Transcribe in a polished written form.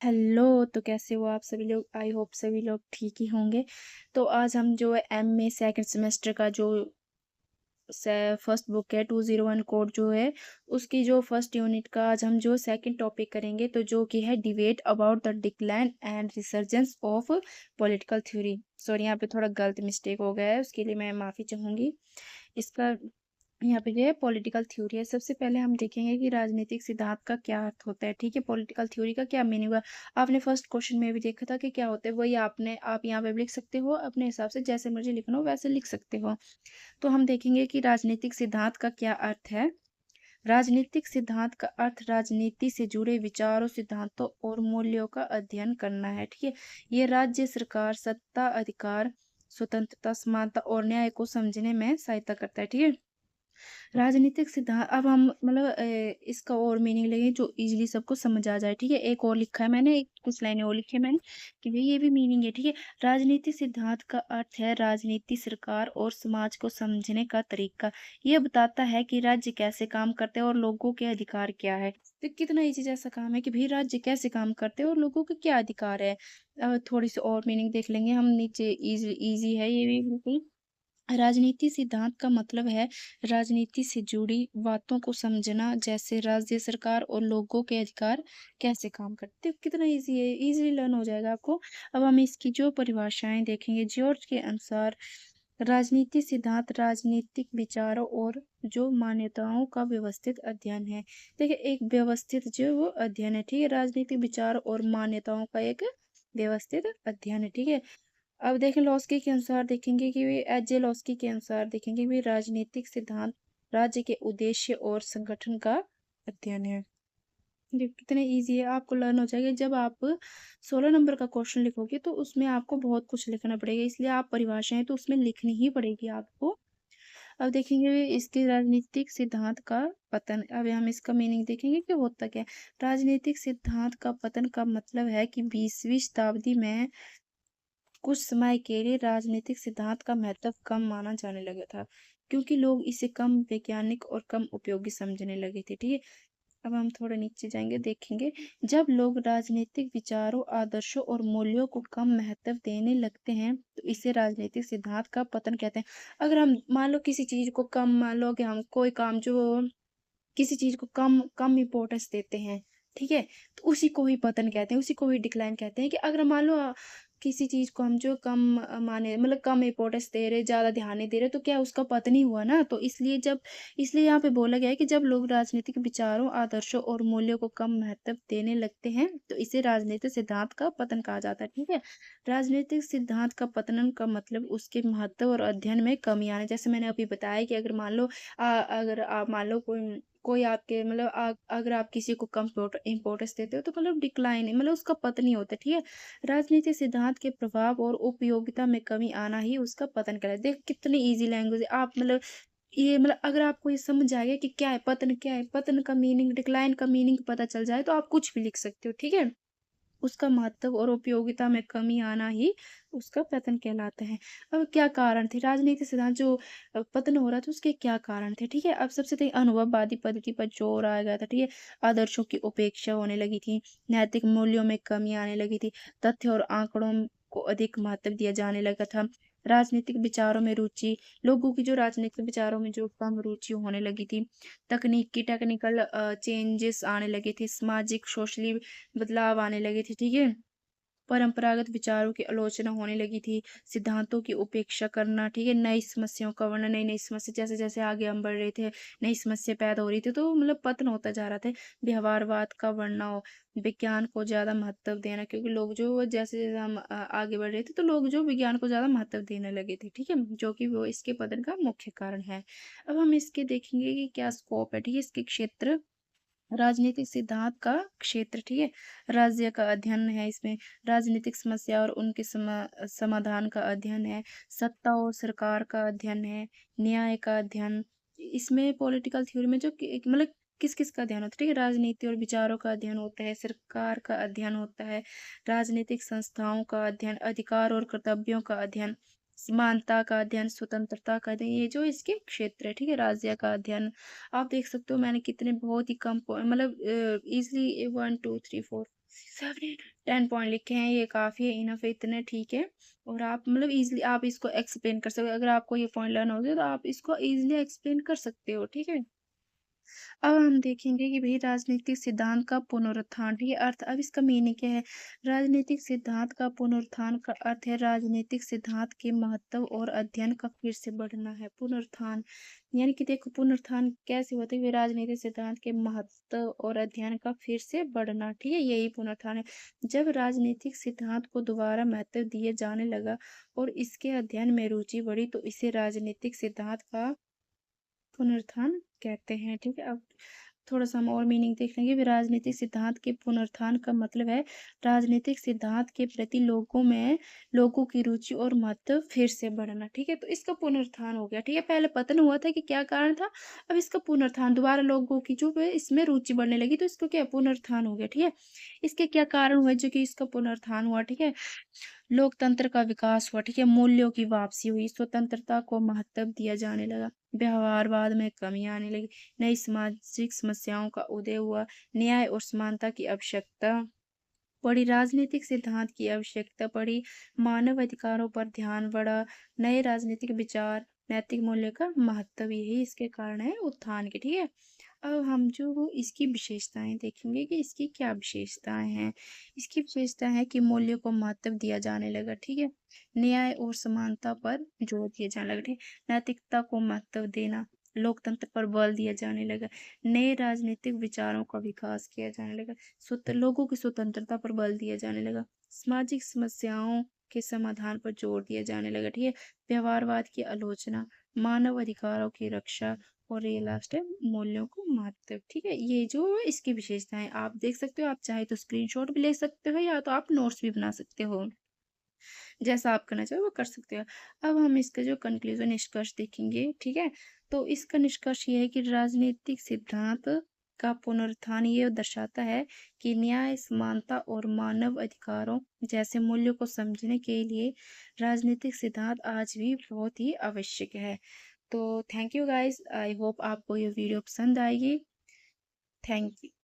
Hello, तो कैसे हो आप सभी लोग? आई होप सभी लोग ठीक ही होंगे। तो आज हम जो है एमए सेकंड सेमेस्टर का जो फर्स्ट बुक है 201 कोड जो है उसकी जो फर्स्ट यूनिट का आज हम जो सेकंड टॉपिक करेंगे, तो जो कि है debate about the decline and resurgence of political theory. Sorry, यहाँ पे थोड़ा गलत मिस्टेक हो गया है, उसके लिए मैं माफ़ी चाहूँगी। इसका यहाँ पे जो है पॉलिटिकल थ्योरी है। सबसे पहले हम देखेंगे कि राजनीतिक सिद्धांत का क्या अर्थ होता है। ठीक है, पॉलिटिकल थ्योरी का क्या मीनिंग हुआ। आपने फर्स्ट क्वेश्चन में भी देखा था कि क्या होता है, वही आप यहाँ पे भी लिख सकते हो, अपने हिसाब से जैसे मर्जी लिखना हो वैसे लिख सकते हो। तो हम देखेंगे कि राजनीतिक सिद्धांत का क्या अर्थ है। राजनीतिक सिद्धांत का अर्थ राजनीति से जुड़े विचारों, सिद्धांतों और मूल्यों का अध्ययन करना है। ठीक है, ये राज्य सरकार, सत्ता, अधिकार, स्वतंत्रता, समानता और न्याय को समझने में सहायता करता है। ठीक है, राजनीतिक सिद्धांत अब हम मतलब इसका और मीनिंग लेंगे जो इजीली सबको समझ आ जाए। ठीक है, एक और लिखा है मैंने, कुछ लाइनें और लिखी है मैंने कि भाई ये भी मीनिंग है। ठीक है, राजनीतिक सिद्धांत का अर्थ है राजनीति, सरकार और समाज को समझने का तरीका। ये बताता है कि राज्य कैसे काम करते हैं और लोगों के अधिकार क्या है। तो कितना इजी जैसा काम है कि भाई राज्य कैसे काम करते हैं और लोगों के क्या अधिकार है। थोड़ी सी और मीनिंग देख लेंगे हम नीचे। इजी इजी है ये भी बिल्कुल। राजनीति सिद्धांत का मतलब है राजनीति से जुड़ी बातों को समझना, जैसे राज्य सरकार और लोगों के अधिकार कैसे काम करते हैं। कितना इजी है, इजीली लर्न हो जाएगा आपको। अब हम इसकी जो परिभाषाएं देखेंगे जॉर्ज के अनुसार, राजनीति सिद्धांत राजनीतिक विचारों और जो मान्यताओं का व्यवस्थित अध्ययन है। देखिए, एक व्यवस्थित जो वो अध्ययन है। ठीक है, राजनीतिक विचार और मान्यताओं का एक व्यवस्थित अध्ययन है। ठीक है, अब देखें लॉस्की के अनुसार देखेंगे कि वे एच.जे. लॉस्की के अनुसार देखेंगे भी राजनीतिक सिद्धांत राज्य के उद्देश्य और संगठन का अध्ययन है। ये कितने इजी है, आपको लर्न हो जाएगा। जब आप 16 नंबर का क्वेश्चन लिखोगे तो उसमें आपको बहुत कुछ लिखना पड़ेगा, इसलिए आप परिभाषाएं तो उसमें लिखनी ही पड़ेगी आपको। अब देखेंगे इसके राजनीतिक सिद्धांत का पतन। अब हम इसका मीनिंग देखेंगे कि होता क्या है। राजनीतिक सिद्धांत का पतन का मतलब है कि 20वीं शताब्दी में कुछ समय के लिए राजनीतिक सिद्धांत का महत्व कम माना जाने लगा था, क्योंकि लोग इसे कम वैज्ञानिक और कम उपयोगी समझने लगे थे। ठीक है, अब हम थोड़ा नीचे जाएंगे, देखेंगे जब लोग राजनीतिक विचारों, आदर्शों और मूल्यों को कम महत्व देने लगते हैं तो इसे राजनीतिक सिद्धांत का पतन कहते हैं। अगर हम मान लो किसी चीज को कम, मान लो कि हम कोई काम जो किसी चीज को कम कम इम्पोर्टेंस देते हैं, ठीक है, तो उसी को ही पतन कहते हैं, उसी को ही डिक्लाइन कहते हैं। कि अगर मान लो किसी चीज को हम जो कम माने, मतलब कम इम्पोर्टेंस दे रहे, ज्यादा ध्यान नहीं दे रहे, तो क्या उसका पतन ही हुआ ना। तो इसलिए यहाँ पे बोला गया है कि जब लोग राजनीतिक विचारों, आदर्शों और मूल्यों को कम महत्व देने लगते हैं तो इसे राजनीतिक सिद्धांत का पतन कहा जाता है। ठीक है, राजनीतिक सिद्धांत का पतन का मतलब उसके महत्व और अध्ययन में कमी आना। जैसे मैंने अभी बताया कि अगर मान लो अगर आप मान लो कोई कोई आपके मतलब अगर आप किसी को कम इम्पोर्टेंस देते हो तो मतलब डिक्लाइन, मतलब उसका पतन ही होता है। ठीक है, राजनीतिक सिद्धांत के प्रभाव और उपयोगिता में कमी आना ही उसका पतन कहलाता है। देख कितनी इजी लैंग्वेज है। आप मतलब ये मतलब अगर आपको ये समझ आएगा कि क्या है पतन, क्या है पतन का मीनिंग, डिक्लाइन का मीनिंग पता चल जाए तो आप कुछ भी लिख सकते हो। ठीक है, उसका महत्व और उपयोगिता में कमी आना ही उसका पतन कहलाता है। अब क्या कारण थे राजनीतिक सिद्धांत जो पतन हो रहा था, उसके क्या कारण थे। ठीक है, अब सबसे पहले अनुभववादी पद्धति पर जोर आ गया था। ठीक है, आदर्शों की उपेक्षा होने लगी थी, नैतिक मूल्यों में कमी आने लगी थी, तथ्य और आंकड़ों को अधिक महत्व दिया जाने लगा था, राजनीतिक विचारों में रुचि, लोगों की जो राजनीतिक विचारों में जो कम रुचि होने लगी थी, टेक्निकल चेंजेस आने लगे थे, सामाजिक सोशली बदलाव आने लगे थे। ठीक है, परंपरागत विचारों की आलोचना होने लगी थी, सिद्धांतों की उपेक्षा करना। ठीक है, नई समस्याओं का वर्णन, नई नई समस्या जैसे जैसे आगे हम बढ़ रहे थे नई समस्या पैदा हो रही थी, तो मतलब पतन होता जा रहा था। व्यवहारवाद का वर्णन, विज्ञान को ज्यादा महत्व देना, क्योंकि लोग जो जैसे जैसे हम आगे बढ़ रहे थे तो लोग जो विज्ञान को ज्यादा महत्व देने लगे थे। ठीक है, जो कि वो इसके पतन का मुख्य कारण है। अब हम इसके देखेंगे कि क्या स्कोप है। ठीक है, इसके क्षेत्र, राजनीतिक सिद्धांत का क्षेत्र। ठीक है, राज्य का अध्ययन है इसमें, राजनीतिक समस्या और उनके समाधान का अध्ययन है, सत्ता और सरकार का अध्ययन है, न्याय का अध्ययन। इसमें पॉलिटिकल थ्योरी में जो मतलब किस किस का अध्ययन होता है। ठीक है, राजनीति और विचारों का अध्ययन होता है, सरकार का अध्ययन होता है, राजनीतिक संस्थाओं का अध्ययन, अधिकार और कर्तव्यों का अध्ययन, समानता का अध्ययन, स्वतंत्रता का अध्ययन, ये जो इसके क्षेत्र है। ठीक है, राज्य का अध्ययन। आप देख सकते हो मैंने कितने बहुत ही कम मतलब इजली 1 2 3 4 सबने 10 पॉइंट लिखे हैं, ये काफ़ी है, इनफ है, इतने ठीक है। और आप मतलब ईज़िली आप इसको एक्सप्लेन कर सकते हो, अगर आपको ये पॉइंट लर्न हो गया तो आप इसको ईज़िली एक्सप्लेन कर सकते हो, ठीक है? अब हम देखेंगे कि भई राजनीतिक सिद्धांत का पुनरुत्थान, ठीक है? अर्थ अब इसका मीनिंग क्या है? राजनीतिक सिद्धांत का पुनरुत्थान का अर्थ है राजनीतिक सिद्धांत के महत्व और अध्ययन का फिर से बढ़ना है। पुनरुत्थान यानी कि देखो पुनरुत्थान कैसे होता है कि राजनीतिक सिद्धांत के महत्व और अध्ययन का फिर से बढ़ना, ठीक है? यही पुनरुत्थान है। जब राजनीतिक सिद्धांत को दोबारा महत्व दिए जाने लगा और इसके अध्ययन में रुचि बढ़ी तो इसे राजनीतिक सिद्धांत का पुनरुत्थान कहते हैं, ठीक है? अब थोड़ा-सा हम और मीनिंग देख लेंगे। राजनीतिक सिद्धांत के पुनरुत्थान का मतलब है राजनीतिक सिद्धांत के प्रति लोगों की रुचि और महत्व फिर से बढ़ना, ठीक है? तो इसका पुनरुत्थान हो गया, ठीक है? पहले पतन हुआ था कि क्या कारण था? अब इसका पुनरुत्थान दोबारा लोगों की जो है इसमें रुचि बढ़ने लगी तो इसको क्या पुनरुत्थान हो गया, ठीक है? इसके क्या कारण हुए जो कि इसका पुनरुत्थान हुआ, ठीक है? लोकतंत्र का विकास हुआ, ठीक है? मूल्यों की वापसी हुई, स्वतंत्रता को महत्व दिया जाने लगा, व्यवहारवाद में कमी आने लगी, नई सामाजिक समस्याओं का उदय हुआ, न्याय और समानता की आवश्यकता पड़ी, राजनीतिक सिद्धांत की आवश्यकता पड़ी, मानव अधिकारों पर ध्यान बढ़ा, नए राजनीतिक विचार, नैतिक मूल्य का महत्व, यही इसके कारण है उत्थान के, ठीक है? अब हम जो वो इसकी विशेषताएं देखेंगे कि इसकी क्या विशेषताएं हैं। इसकी विशेषता है कि मूल्य को महत्व दिया जाने लगा, ठीक है? न्याय और समानता पर जोर दिया जाने लगा, ठीक है? नैतिकता को महत्व देना, लोकतंत्र पर बल दिया जाने लगा, नए राजनीतिक विचारों का विकास किया जाने लगा, लोगों की स्वतंत्रता पर बल दिया जाने लगा, सामाजिक समस्याओं के समाधान पर जोर दिया जाने लगा, ठीक है? व्यवहारवाद की आलोचना, मानव अधिकारों की रक्षा और ये लास्ट है मूल्यों को महत्व, ठीक है? ये जो है इसकी विशेषताएं आप देख सकते हो, आप चाहे तो स्क्रीनशॉट भी ले सकते हो या तो आप नोट्स भी बना सकते हो, जैसा आप करना चाहो वो कर सकते हो। अब हम इसका जो कंक्लूजन निष्कर्ष देखेंगे, ठीक है? तो इसका निष्कर्ष ये है कि राजनीतिक सिद्धांत का पुनरुत्थान ये दर्शाता है कि न्याय, समानता और मानव अधिकारों जैसे मूल्यों को समझने के लिए राजनीतिक सिद्धांत आज भी बहुत ही आवश्यक है। तो thank you guys, I hope आपको ये वीडियो पसंद आएगी। Thank you.